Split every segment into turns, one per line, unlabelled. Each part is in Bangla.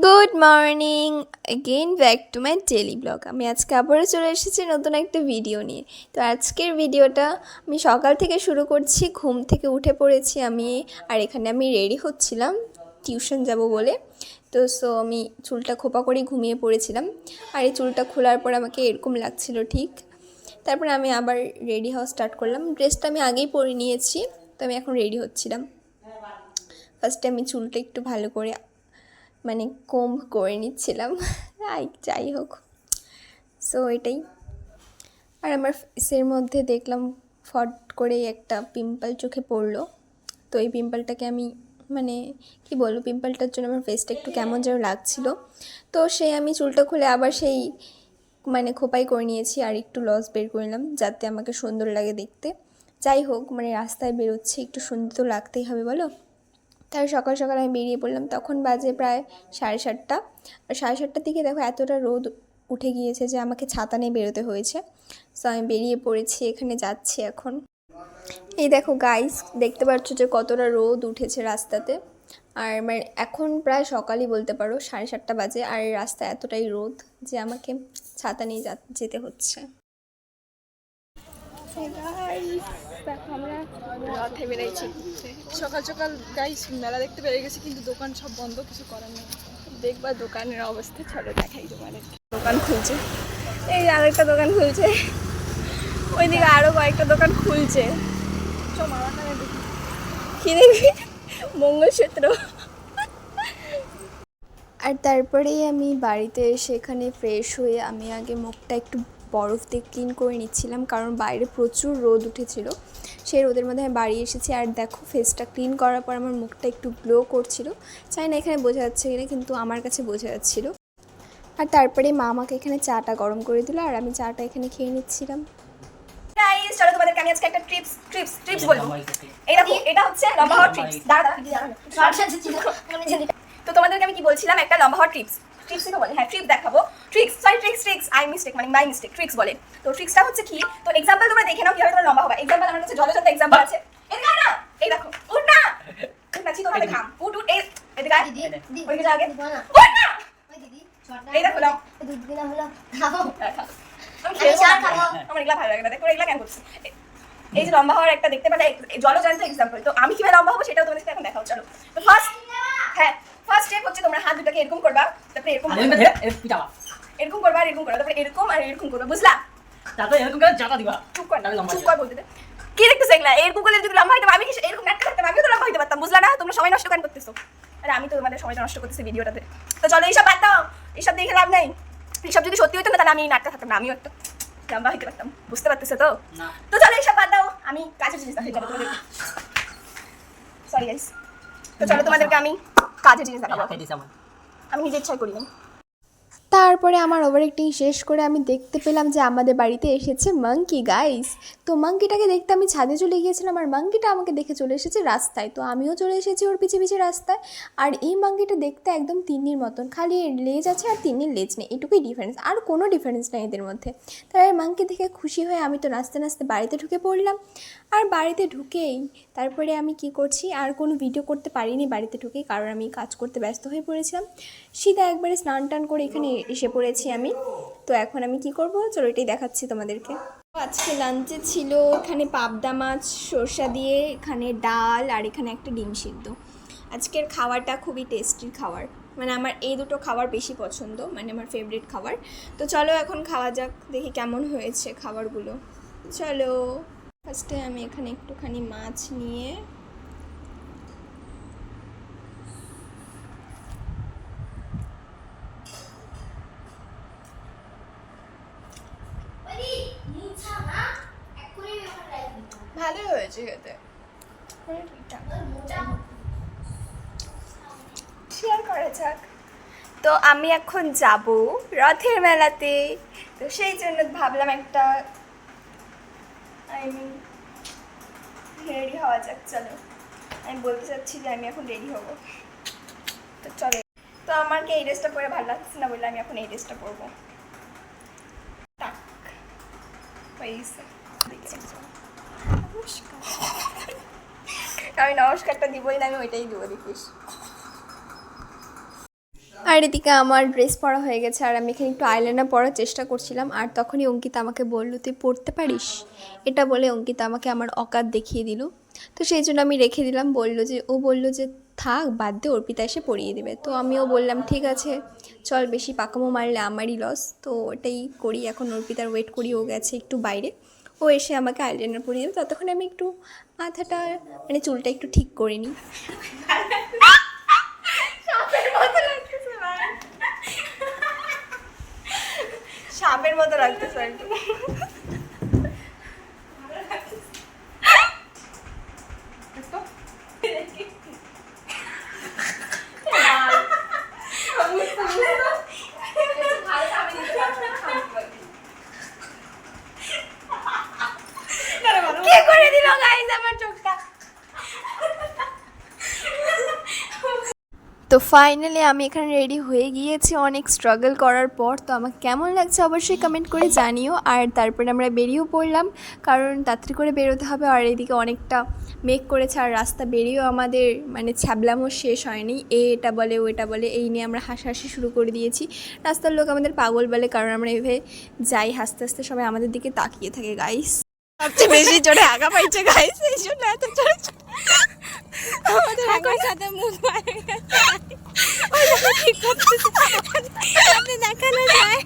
Good morning again back to my daily blog. আমি আজকে আবারও চলে এসেছি নতুন একটা ভিডিও নিয়ে। তো আজকের ভিডিওটা আমি সকাল থেকে শুরু করছি। ঘুম থেকে উঠে পড়েছি আমি, আর এখানে আমি রেডি হচ্ছিলাম টিউশন যাব বলে। তো আমি চুলটা খোপা করে ঘুমিয়ে পড়েছিলাম, আর এই চুলটা খোলার পর আমাকে এরকম লাগছিল ঠিক। তারপরে আমি আবার রেডি হওয়া স্টার্ট করলাম। ড্রেসটা আমি আগেই পরে নিয়েছি, তো আমি এখন রেডি হচ্ছিলাম। ফার্স্টে আমি চুলটা একটু ভালো করে কোম করে নিচ্ছিলাম। যাই হোক, এটাই। আর আমার ফেসের মধ্যে দেখলাম ফট করে একটা পিম্পল চোখে পড়লো। তো এই পিম্পলটাকে আমি কি বলবো, পিম্পলটার জন্য আমার ফেসটা একটু কেমন যেন লাগছিল। তো আমি চুলটা খুলে আবার সেই খোপাই করে নিয়েছি, আর একটু লস বের করে নিলাম যাতে আমাকে সুন্দর লাগে দেখতে। যাই হোক, রাস্তায় বেরোচ্ছি, একটু সুন্দর তো লাগতেই হবে বলো। তাই সকাল সকাল আমি বেরিয়ে পড়লাম। তখন বাজে প্রায় 7:30। আর 7:30টার দিকে দেখো এতটা রোদ উঠে গিয়েছে যে আমাকে ছাতা নিয়ে বেরোতে হয়েছে। সো আমি বেরিয়ে পড়েছি, এখানে যাচ্ছি এখন। এই দেখো গাইস, দেখতে পাচ্ছ যে কতটা রোদ উঠেছে রাস্তাতে। আর এখন প্রায় সকালই বলতে পারো, 7:30 বাজে, আর রাস্তা এতটাই রোদ যে আমাকে ছাতা নিয়ে যেতে হচ্ছে। দেখো আমরা রথে বেরিয়েছি
সকাল সকাল গাইস, মেলা দেখতে পেরে গেছি, কিন্তু দোকান সব বন্ধ, কিছু করার নেই।
দেখবা দোকানের অবস্থা, চলো দেখাই তোমাদের। দোকান খুলছে, এই যে আরেকটা দোকান খুলছে, ওইদিকে আরো কয়েকটা দোকান খুলছে। কি দেখবি? মঙ্গলসূত্র। আর তারপরেই আমি বাড়িতে এসে এখানে ফ্রেশ হয়ে আমি আগে মুখটা একটু বরফ দিয়ে ক্লিন করে নিচ্ছিলাম, কারণ বাইরে প্রচুর রোদ উঠেছিল। সেই রোদের মধ্যে আমি বাড়ি এসেছি, আর দেখো ফেসটা ক্লিন করার পর আমার মুখটা একটু গ্লো করছিল। চাই না এখানে বোঝা যাচ্ছে কিনা, কিন্তু আমার কাছে বোঝা যাচ্ছিলো। আর তারপরে মা আমাকে এখানে চাটা গরম করে দিল, আর আমি চাটা এখানে খেয়ে নিচ্ছিলাম। গাইস, চলো তোমাদেরকে আমি আজকে একটা ট্রিপস বলবো। এই দেখো, এটা হচ্ছে লম্বা হওয়ার ট্রিপস। তো তোমাদেরকে আমি কি বলছিলাম, একটা লম্বা হওয়ার ট্রিপসই তো বলে, হ্যাঁ ট্রিপ দেখাবো। Tricks I mistake, my mistake, tricks বলে। তো ট্রিক্সটা হচ্ছে কি, তো এক্সাম্পল তোমরা দেখে নাও কিভাবে তোমরা লম্বা হবে। এক্সাম্পল আমার কাছে জলজন্ত এক্সাম্পল আছে। এদিকে না, এই দেখো, উঠ না, নাচি তোর হাতে ঘাম, উঠ এই এদিকে আয়, ওইদিকে যা আগে, উঠ না, এই দেখো লাও দুধ দিনা হলো খাবো, আমি খেলবো, আমার এগুলা ভালো লাগে না। দেখো এগুলা কেন করছিস? এই যে লম্বা হওয়ার একটা দেখতে পাবে জলজন্ত এক্সাম্পল। তো আমি কিভাবে লম্বা হবো সেটাও তোমাদের এখন দেখাও, চলো। তো ফার্স্ট স্টেপ হচ্ছে তোমরা হাত দুটাকে এরকম করবা, তারপরে এরকম করবা, আর এরকম করবা, তারপরে এরকম আর এরকম করবা, বুঝলা?
তারপরে এরকম করে জাটা দিবা।
চুপ কর বলতে দে। কি দেখতেছ এগুলা? এরকম করলে যদি লম্বা হইতাম, আমি কি এরকম নাটক করতাম? আমিও তো লম্বা হইতে পারতাম, বুঝলা না? তোমরা সময় নষ্ট কেন করতেছো? আরে আমি তো তোমাদের সময়টা নষ্ট করতেছি ভিডিওটাতে। তো চলো এইসব বাদ দাও, এইসব দেখে লাভ নাই। এইসব যদি সত্যি হইতো না, তাহলে আমি নাটক থাকতাম না, আমিও একটা লম্বা হইতে পারতাম, বুঝতে পারতেছো তো? তো চলো এইসব বাদ দাও, আমি কাজের জিনিস দেখাই যাবো তোমাদেরকে। সরি গাইস, তো চলো তোমাদেরকে আমি কাজের জিনিস দেখাবো। আমি নিজে ইচ্ছাই করি না। তারপরে আমার ওভারঅ্যাক্টিং শেষ করে আমি দেখতে পেলাম যে আমাদের বাড়িতে এসেছে মাঙ্কি গাইস। তো মাঙ্কিটাকে দেখতে আমি ছাদে চলে গিয়েছিলাম, আর মাঙ্কিটা আমাকে দেখে চলে এসেছে রাস্তায়। তো আমিও চলে এসেছি ওর পিছে পিছে রাস্তায়। আর এই মাঙ্কিটা দেখতে একদম তিন্নির মতন, খালি এর লেজ আছে আর তিন্নির লেজ নেই, এটুকুই ডিফারেন্স, আর কোনো ডিফারেন্স নেই এদের মধ্যে। তাই মাঙ্কি দেখে খুশি হয়ে আমি তো নাচতে নাচতে বাড়িতে ঢুকে পড়লাম। আর বাড়িতে ঢুকেই তারপরে আমি কি করছি, আর কোনো ভিডিও করতে পারিনি বাড়িতে ঢুকেই, কারণ আমি কাজ করতে ব্যস্ত হয়ে পড়েছিলাম। সিধা একবারে স্নান টান করে এখানে এসে পড়েছি আমি। তো এখন আমি কি করব, চলো এটাই দেখাচ্ছি তোমাদেরকে। আজকে লাঞ্চে ছিল এখানে পাবদা মাছ সরষা দিয়ে, এখানে ডাল, আর এখানে একটা ডিম সিদ্ধ। আজকের খাবারটা খুবই টেস্টি খাবার, আমার এই দুটো খাবার বেশি পছন্দ, আমার ফেভারিট খাবার। তো চলো এখন খাওয়া যাক, দেখি কেমন হয়েছে খাবারগুলো। চলো, ফার্স্টে আমি এখানে একটুখানি মাছ নিয়ে ভালোই হয়েছে খেতে, শেয়ার করা যাক। তো আমি এখন যাব রথের মেলাতে, তো সেই জন্য ভাবলাম একটা রেডি হওয়া যাক। চলো, আমি বলতে চাচ্ছি যে আমি এখন রেডি হব। তো চলো, তো আমাকে এই ড্রেসটা পরে ভালো লাগছে না বলে আমি এখন এই ড্রেসটা পরবো। টাক হয়েছে, আমি নমস্কারটা দিবই না, আমি ওইটাই দিব, দেখিস। আর এদিকে আমার ড্রেস পরা হয়ে গেছে আর আমি এখানে একটু আইলাইনার পরার চেষ্টা করছিলাম। আর তখনই অঙ্কিতা আমাকে বললো তুই পরতে পারিস, এটা বলে অঙ্কিতা আমাকে আমার অকাত দেখিয়ে দিল। তো সেই জন্য আমি রেখে দিলাম। বললো যে থাক বাদ দে, অর্পিতা এসে পরিয়ে দেবে। তো আমিও বললাম ঠিক আছে চল, বেশি পাকামো মারলে আমারই লস, তো ওটাই করি। এখন অর্পিতার ওয়েট করি, ও গেছে একটু বাইরে, ও এসে আমাকে আইলাইনার পরিয়ে দেবে। ততক্ষণ আমি একটু মাথাটা মানে চুলটা একটু ঠিক করে নিই।
সাপের মতো লাগতেছে একটু।
কে করে দিল গাইস আমার চোখটা? তো ফাইনালি আমি এখানে রেডি হয়ে গিয়েছি অনেক স্ট্রাগল করার পর। তো আমাকে কেমন লাগছে অবশ্যই কমেন্ট করে জানিও। আর তারপরে আমরা বেরিয়েও পড়লাম, কারণ তাড়াতাড়ি করে বেরোতে হবে। আর এদিকে অনেকটা মেঘ করেছে আর রাস্তা বেরিয়েও আমাদের মানে ছ্যাবলামও শেষ হয়নি। এটা বলে ওটা বলে এই নিয়ে আমরা হাসাহাসি শুরু করে দিয়েছি। রাস্তার লোক আমাদের পাগল বলে, কারণ আমরা এভাবে যাই হাসতে হাসতে সবাই আমাদের দিকে তাকিয়ে থাকে গাইস। সবচেয়ে বেশি জোরে আগা পাইছে গাইস, এই জন্য এত জোরে আমাদের একই সাথে মুখ মারে গেছে। ঠিক করতেছে দেখানো যায়।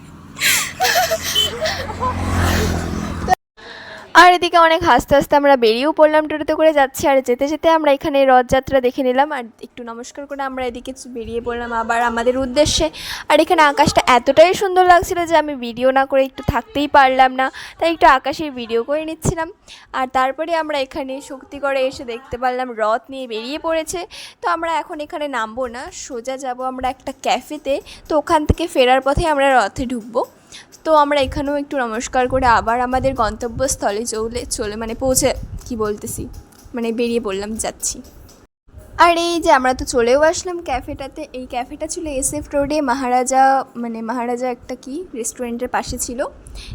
আর এদিকে অনেক হাসতে হাসতে আমরা বেরিয়েও পড়লাম, টোটোতে করে যাচ্ছি। আর যেতে যেতে আমরা এখানে রথযাত্রা দেখে নিলাম আর একটু নমস্কার করে আমরা এদিকে বেরিয়ে পড়লাম আবার আমাদের উদ্দেশ্যে। আর এখানে আকাশটা এতটাই সুন্দর লাগছিল যে আমি ভিডিও না করে একটু থাকতেই পারলাম না, তাই একটু আকাশের ভিডিও করে নিচ্ছিলাম। আর তারপরে আমরা এখানে শক্তিগড়ে এসে দেখতে পারলাম রথ নিয়ে বেরিয়ে পড়েছে। তো আমরা এখন এখানে নামবো না, সোজা যাব আমরা একটা ক্যাফেতে। তো ওখান থেকে ফেরার পথে আমরা রথে ঢুকবো। তো আমরা এখানেও একটু নমস্কার করে আবার আমাদের গন্তব্যস্থলে চলে মানে পৌঁছে মানে বেরিয়ে পড়লাম, যাচ্ছি। আর এই যে আমরা তো চলেও আসলাম ক্যাফেটাতে। এই ক্যাফেটা ছিল SF রোডে মহারাজা একটা কি রেস্টুরেন্টের পাশে ছিল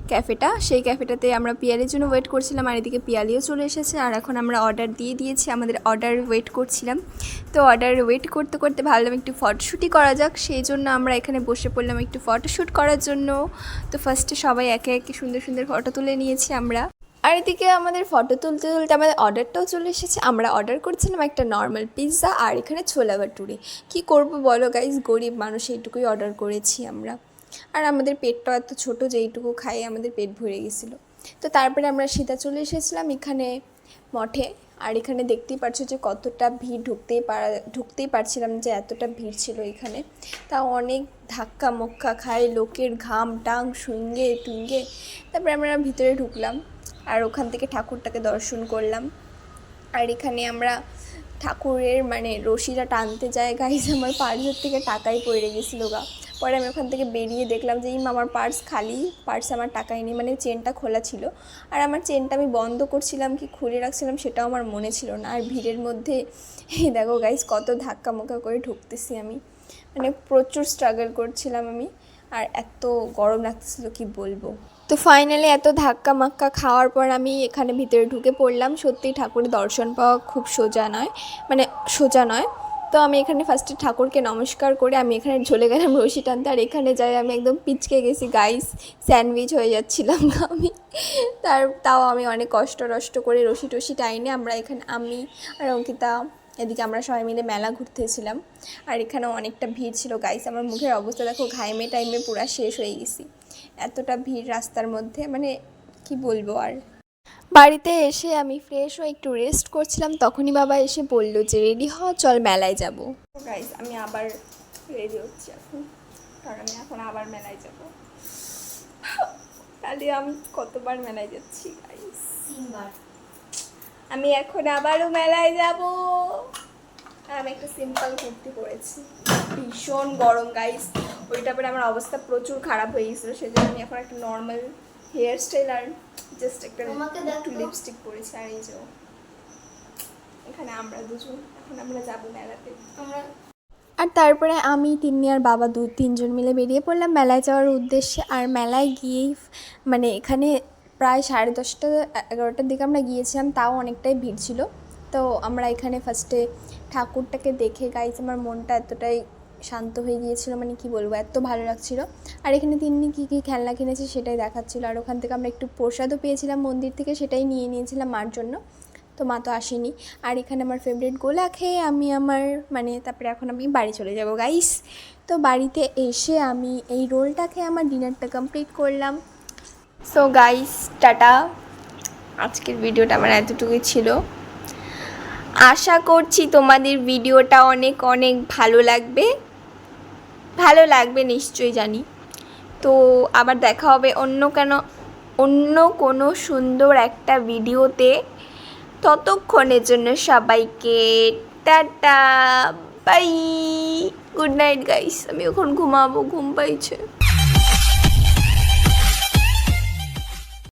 ক্যাফেটা। সেই ক্যাফেটাতে আমরা পিয়ালির জন্য ওয়েট করছিলাম। আর এদিকে পিয়ালিও চলে এসেছে আর এখন আমরা অর্ডার দিয়ে দিয়েছি, আমাদের অর্ডার ওয়েট করছিলাম। তো অর্ডার ওয়েট করতে করতে ভাবলাম একটু ফটোশ্যুটই করা যাক, সেই জন্য আমরা এখানে বসে পড়লাম একটু ফটোশ্যুট করার জন্য। তো ফার্স্টে সবাই একে একে সুন্দর সুন্দর ফটো তুলে নিয়েছি আমরা। আর এদিকে আমাদের ফটো তুলতে তুলতে আমাদের অর্ডারটাও চলে এসেছে। আমরা অর্ডার করছিলাম একটা নর্মাল পিৎজা আর এখানে ছোলা ভাটুরে। কী করবো বলো গাইস, গরিব মানুষ, এইটুকুই অর্ডার করেছি আমরা। আর আমাদের পেটটাও এত ছোটো যে এইটুকু খাই আমাদের পেট ভরে গেছিলো। তো তারপরে আমরা সিধা চলে এসেছিলাম এখানে মঠে। আর এখানে দেখতেই পারছো যে কতটা ভিড়, ঢুকতেই পারছিলাম যে এতটা ভিড় ছিল এখানে। তাও অনেক ধাক্কা মক্কা খায়, লোকের ঘাম টাং শুঙ্গে টুঙ্গে তারপরে আমরা ভিতরে ঢুকলাম আর ওখান থেকে ঠাকুরটাকে দর্শন করলাম। আর এখানে আমরা ঠাকুরের মানে রশিটা টানতে যাই গাইজ, আমার পার্সের থেকে টাকাই পড়ে গেছিলো গা। পরে আমি ওখান থেকে বেরিয়ে দেখলাম যে আমার পার্স খালি, পার্সে আমার টাকাই নেই, মানে চেনটা খোলা ছিল। আর আমার চেনটা আমি বন্ধ করছিলাম কি খুলে রাখছিলাম সেটাও আমার মনে ছিল না। আর ভিড়ের মধ্যে দেখো গাইজ কত ধাক্কা মোক্কা করে ঢুকতেছি আমি, মানে প্রচুর স্ট্রাগল করছিলাম আমি। আর এত গরম লাগতেছিল কি বলবো। তো ফাইনালি এত ধাক্কা মাক্কা খাওয়ার পর আমি এখানে ভিতরে ঢুকে পড়লাম। সত্যিই ঠাকুরের দর্শন পাওয়া খুব সোজা নয়। তো আমি এখানে ফার্স্টে ঠাকুরকে নমস্কার করে আমি এখানে চলে গেলাম রশি টানতে। আর এখানে যাই আমি একদম পিচকে গেছি গাইস, স্যান্ডউইচ হয়ে যাচ্ছিলাম আমি। তাও আমি অনেক কষ্ট করে রশি টশি টাইনে আমি আর অঙ্কিতা এদিকে আমরা সবাই মিলে মেলা ঘুরতেছিলাম। আর এখানেও অনেকটা ভিড় ছিল গাইস, আমার মুখের অবস্থা দেখো, ঘাইমে টাইমে পুরা শেষ হয়ে গেছি, এতটা ভিড় রাস্তার মধ্যে, মানে কি বলবো। আর বাড়িতে এসে আমি ফ্রেশ হয়ে একটু রেস্ট করছিলাম, তখনই বাবা এসে বললো যে রেডি হ, চল মেলায় যাব। গাইস আমি আবার রেডি হচ্ছি এখন, কারণ আমি এখন আবার মেলায় যাব। তাহলে আমি কতবার মেলায় যাচ্ছি গাইস, 3 বার। আমি এখন আবারও মেলায় যাব। আর আমি একটা সিম্পল কুর্তি পরেছি, ভীষণ গরম গাইস, ওইটা পরে আমার অবস্থা প্রচুর খারাপ হয়ে গেছিলো, সেজন্য আমি এখন একটা নর্মাল হেয়ার স্টাইল আর জাস্ট একটু লিপস্টিক পরেছি। আর এই যে এখানে আমরা দুজন এখন আমরা যাবো মেলাতে আর তারপরে আমি তিন্নি আর বাবা 2-3 জন মিলে বেরিয়ে পড়লাম মেলায় যাওয়ার উদ্দেশ্যে। আর মেলায় গিয়েই মানে এখানে প্রায় 10:30-11টার দিকে আমরা গিয়েছিলাম, তাও অনেকটাই ভিড় ছিল। তো আমরা এখানে ফার্স্টে ঠাকুরটাকে দেখে গাইস আমার মনটা এতটাই শান্ত হয়ে গিয়েছিল, মানে কি বলবো, এত ভালো লাগছিল। আর এখানে তিন্নি কী কী খেলনা কিনেছে সেটাই দেখাচ্ছিলো। আর ওখান থেকে আমরা একটু প্রসাদও পেয়েছিলাম মন্দির থেকে, সেটাই নিয়ে নিয়েছিলাম মার জন্য। তো মা তো আসেনি। আর এখানে আমার ফেভারিট গোলা খেয়ে আমি তারপরে এখন আমি বাড়ি চলে যাব গাইস। তো বাড়িতে এসে আমি এই রোলটা খেয়ে আমার ডিনারটা কমপ্লিট করলাম। So guys, tata. আজকের ভিডিওটা আমার এতটুকুই ছিল। আশা করছি তোমাদের ভিডিওটা অনেক অনেক ভালো লাগবে নিশ্চয়ই জানি। তো আবার দেখা হবে অন্য কোনো সুন্দর একটা ভিডিওতে। ততক্ষণের জন্য সবাইকে টাটা, বাই, গুড নাইট গাইস। আমি এখন ঘুমাবো, ঘুম পাইছে।